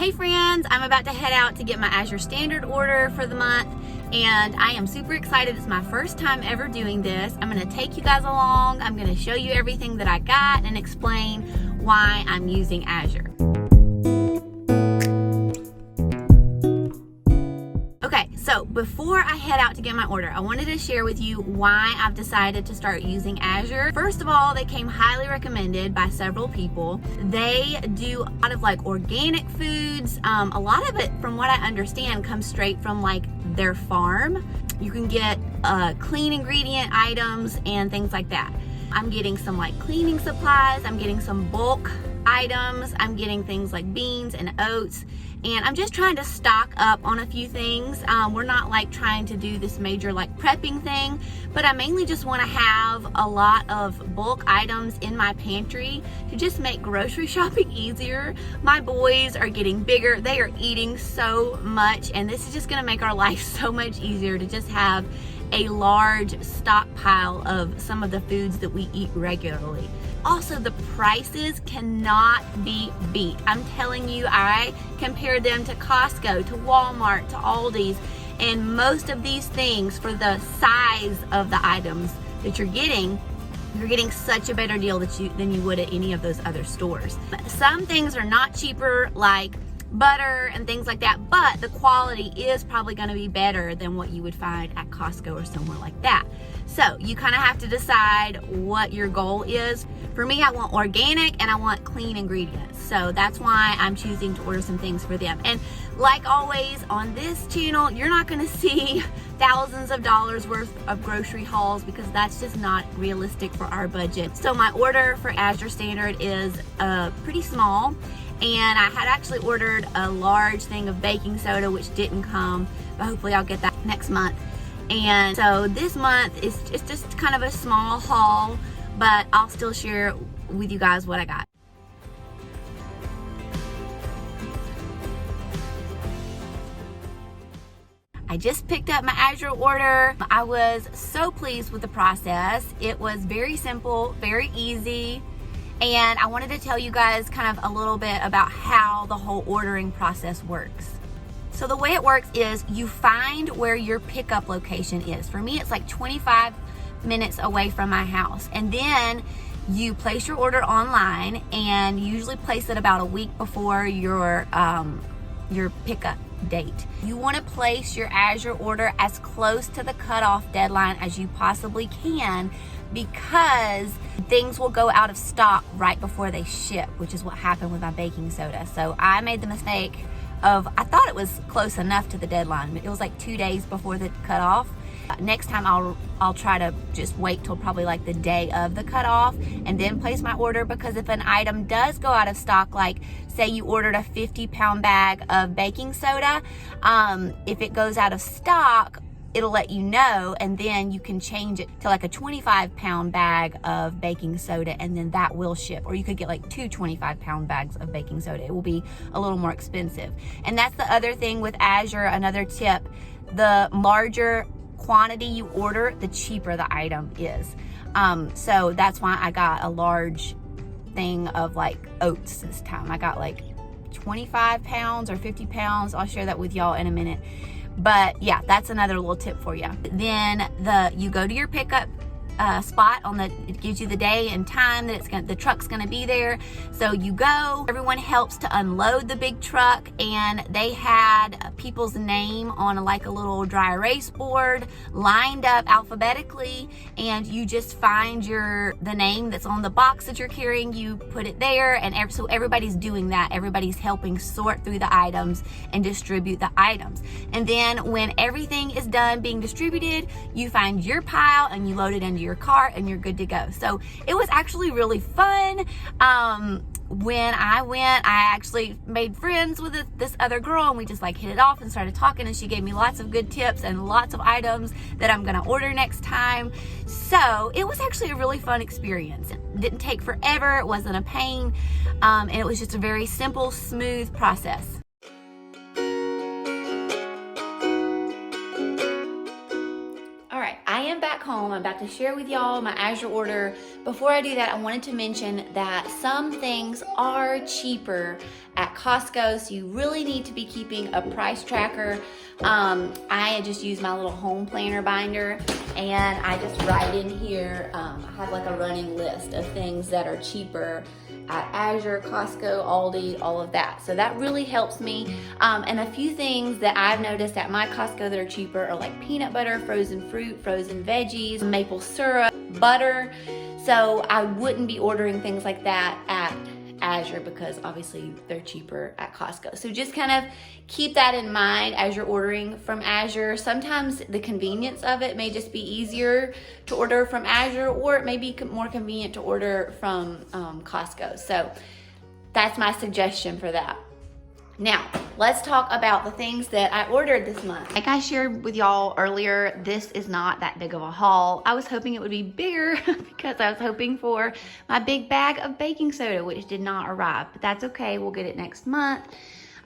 Hey friends, I'm about to head out to get my Azure Standard Order for the month, and I am super excited. It's my first time ever doing this. I'm going to take you guys along. I'm going to show you everything that I got and explain why I'm using Azure. Okay, so before I head out to get my order, I wanted to share with you why I've decided to start using Azure. First of all, they came highly recommended by several people. They do a lot of like organic foods. A lot of it, from what I understand, comes straight from like their farm. You can get clean ingredient items and things like that. I'm getting some like cleaning supplies. I'm getting some bulk items. I'm getting things like beans and oats. And I'm just trying to stock up on a few things. We're not like trying to do this major like prepping thing, but I mainly just want to have a lot of bulk items in my pantry to just make grocery shopping easier. My boys are getting bigger. They are eating so much, and this is just going to make our life so much easier to just have a large stockpile of some of the foods that we eat regularly. Also, the prices cannot be beat. I'm telling you, I compared them to Costco, to Walmart, to Aldi's, and most of these things, for the size of the items that you're getting such a better deal than you would at any of those other stores. Some things are not cheaper, like butter and things like that, but the quality is probably going to be better than what you would find at Costco or somewhere like that. So you kind of have to decide what your goal is. For me, I want organic and I want clean ingredients. So that's why I'm choosing to order some things for them. And like always on this channel, you're not going to see thousands of dollars worth of grocery hauls because that's just not realistic for our budget. So my order for Azure Standard is pretty small. And I had actually ordered a large thing of baking soda, which didn't come, but hopefully I'll get that next month. And so this month is just kind of a small haul, but I'll still share with you guys what I got. I just picked up my Azure order. I was so pleased with the process. It was very simple, very easy. And I wanted to tell you guys kind of a little bit about how the whole ordering process works. So the way it works is you find where your pickup location is. For me, it's like 25 minutes away from my house. And then you place your order online, and you usually place it about a week before your pickup date. You want to place your Azure order as close to the cutoff deadline as you possibly can, because things will go out of stock right before they ship, which is what happened with my baking soda. So I made the mistake of, I thought it was close enough to the deadline, but it was like 2 days before the cutoff. Next time I'll try to just wait till probably like the day of the cutoff and then place my order, because if an item does go out of stock, like say you ordered a 50-pound bag of baking soda, if it goes out of stock, it'll let you know, and then you can change it to like a 25-pound bag of baking soda, and then that will ship. Or you could get like 2 25-pound bags of baking soda. It will be a little more expensive. And that's the other thing with Azure, another tip. The larger quantity you order, the cheaper the item is. So that's why I got a large thing of like oats this time. I got like 25 pounds or 50 pounds. I'll share that with y'all in a minute. But yeah, that's another little tip for you. Then you go to your pickup spot it gives you the day and time that the truck's gonna be there. So you go, everyone helps to unload the big truck, and they had people's name on like a little dry erase board lined up alphabetically, and you just find the name that's on the box that you're carrying, you put it there, and so everybody's doing that. Everybody's helping sort through the items and distribute the items. And then when everything is done being distributed, you find your pile and you load it into your car and you're good to go. So it was actually really fun. When I went, I actually made friends with this other girl, and we just like hit it off and started talking, and she gave me lots of good tips and lots of items that I'm gonna order next time. So it was actually a really fun experience. It didn't take forever, it wasn't a pain, and it was just a very simple, smooth process. I am back home. I'm about to share with y'all my Azure order. Before I do that, I wanted to mention that some things are cheaper at Costco, so you really need to be keeping a price tracker. I just use my little home planner binder, and I just write in here, I have like a running list of things that are cheaper at Azure, Costco, Aldi, all of that. So that really helps me. And a few things that I've noticed at my Costco that are cheaper are like peanut butter, frozen fruit, frozen veggies, maple syrup, butter. So I wouldn't be ordering things like that at Azure because obviously they're cheaper at Costco. So just kind of keep that in mind as you're ordering from Azure. Sometimes the convenience of it may just be easier to order from Azure, or it may be more convenient to order from Costco. So that's my suggestion for that. Now, let's talk about the things that I ordered this month. Like I shared with y'all earlier, this is not that big of a haul. I was hoping it would be bigger because I was hoping for my big bag of baking soda, which did not arrive, but that's okay. We'll get it next month.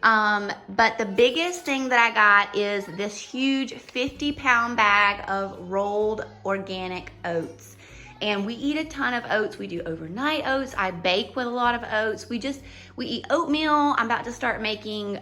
But the biggest thing that I got is this huge 50-pound bag of rolled organic oats. And we eat a ton of oats. We do overnight oats. I bake with a lot of oats. We eat oatmeal. I'm about to start making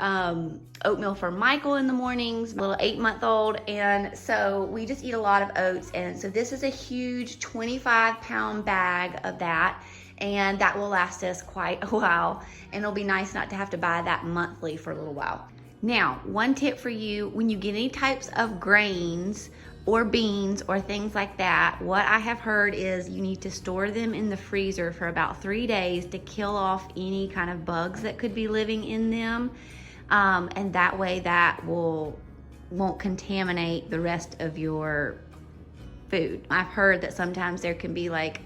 oatmeal for Michael in the mornings, little 8-month-old. And so we just eat a lot of oats. And so this is a huge 25-pound bag of that. And that will last us quite a while. And it'll be nice not to have to buy that monthly for a little while. Now, one tip for you, when you get any types of grains or beans or things like that, what I have heard is you need to store them in the freezer for about 3 days to kill off any kind of bugs that could be living in them. And that way that won't contaminate the rest of your food. I've heard that sometimes there can be like,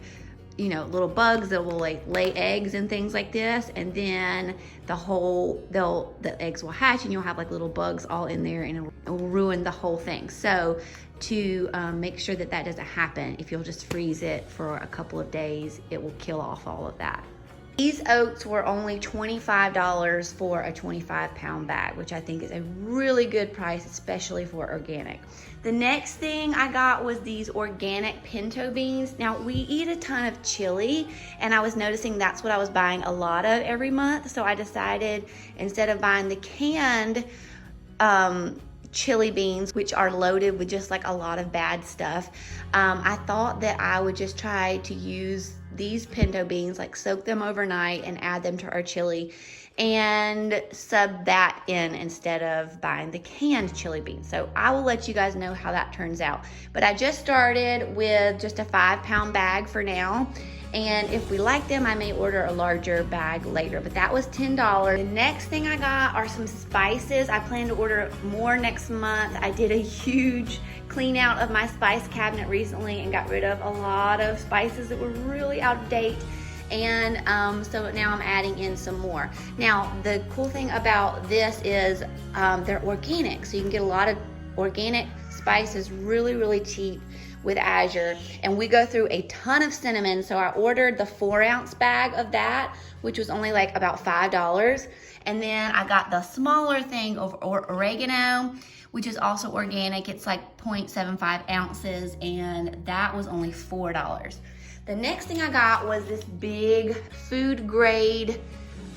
little bugs that will like lay eggs and things like this, and then the eggs will hatch and you'll have like little bugs all in there, and it will ruin the whole thing. So to make sure that doesn't happen, if you'll just freeze it for a couple of days, it will kill off all of that. These oats were only $25 for a 25-pound bag, which I think is a really good price, especially for organic. The next thing I got was these organic pinto beans. Now, we eat a ton of chili, and I was noticing that's what I was buying a lot of every month. So I decided, instead of buying the canned chili beans, which are loaded with just like a lot of bad stuff, I thought that I would just try to use these pinto beans, like soak them overnight and add them to our chili and sub that in instead of buying the canned chili beans. So I will let you guys know how that turns out. But I just started with just a 5-pound bag for now. And if we like them, I may order a larger bag later, but that was $10. The next thing I got are some spices. I plan to order more next month. I did a huge clean out of my spice cabinet recently and got rid of a lot of spices that were really out of date. And so now I'm adding in some more. Now, the cool thing about this is they're organic, so you can get a lot of organic spices really, really cheap with Azure. And we go through a ton of cinnamon, so I ordered the 4-ounce bag of that, which was only like about $5. And then I got the smaller thing of oregano, which is also organic. It's like 0.75 ounces, and that was only $4. The next thing I got was this big food grade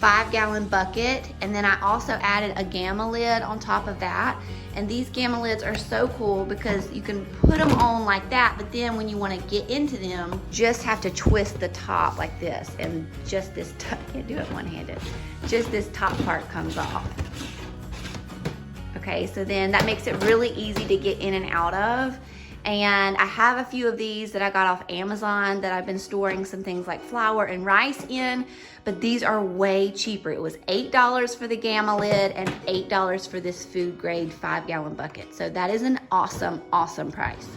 5-gallon bucket, and then I also added a gamma lid on top of that. And these gamma lids are so cool because you can put them on like that, but then when you want to get into them, just have to twist the top like this, and just this I can't do it one-handed. Just this top part comes off. Okay, so then that makes it really easy to get in and out of. And I have a few of these that I got off Amazon that I've been storing some things like flour and rice in, but these are way cheaper. It was $8 for the gamma lid and $8 for this food grade 5-gallon bucket. So that is an awesome, awesome price.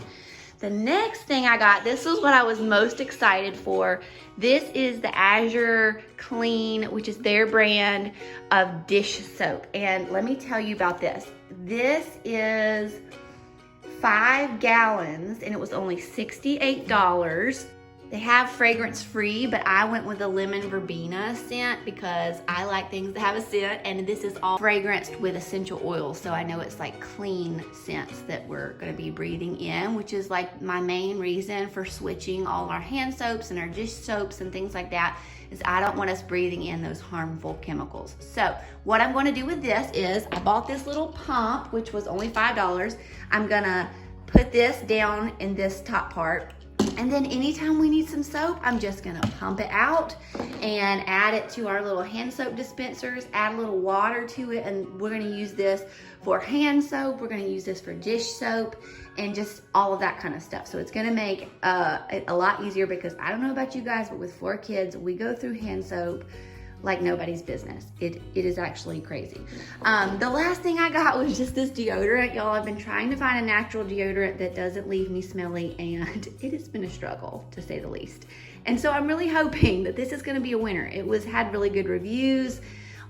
The next thing I got, this was what I was most excited for. This is the Azure Clean, which is their brand of dish soap. And let me tell you about this. This is 5 gallons, and it was only $68. They have fragrance free, but I went with the lemon verbena scent because I like things that have a scent, and this is all fragranced with essential oils, so I know it's like clean scents that we're gonna be breathing in, which is like my main reason for switching all our hand soaps and our dish soaps and things like that, is I don't want us breathing in those harmful chemicals. So what I'm gonna do with this is, I bought this little pump, which was only $5. I'm gonna put this down in this top part, and then anytime we need some soap, I'm just gonna pump it out and add it to our little hand soap dispensers, add a little water to it, and we're gonna use this for hand soap, we're gonna use this for dish soap, and just all of that kind of stuff. So it's gonna make it a lot easier, because I don't know about you guys, but with 4 kids, we go through hand soap like nobody's business. It is actually crazy. The last thing I got was just this deodorant. Y'all, I've been trying to find a natural deodorant that doesn't leave me smelly, and it has been a struggle, to say the least. And so I'm really hoping that this is gonna be a winner. It had really good reviews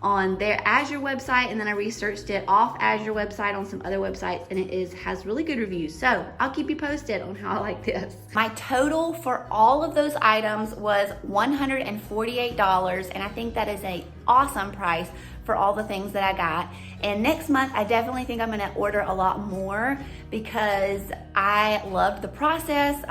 on their Azure website, and then I researched it off Azure website on some other websites, and it has really good reviews. So I'll keep you posted on how I like this. My total for all of those items was $148, and I think that is an awesome price for all the things that I got. And next month, I definitely think I'm gonna order a lot more, because I loved the process.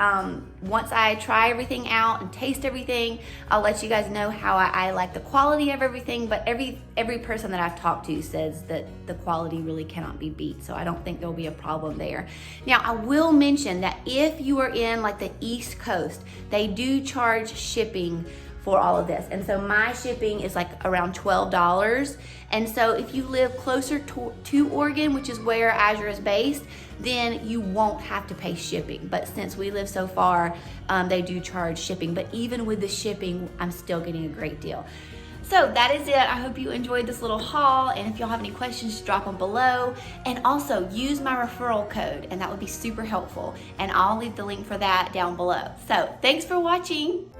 Once I try everything out and taste everything, I'll let you guys know how I like the quality of everything, but every person that I've talked to says that the quality really cannot be beat, so I don't think there'll be a problem there. Now, I will mention that if you are in like the East Coast, they do charge shipping for all of this, and so my shipping is like around $12. And so if you live closer to Oregon, which is where Azure is based, then you won't have to pay shipping. But since we live so far, they do charge shipping. But even with the shipping, I'm still getting a great deal. So that is it. I hope you enjoyed this little haul, and if y'all have any questions, just drop them below. And also use my referral code, and that would be super helpful. And I'll leave the link for that down below. So thanks for watching.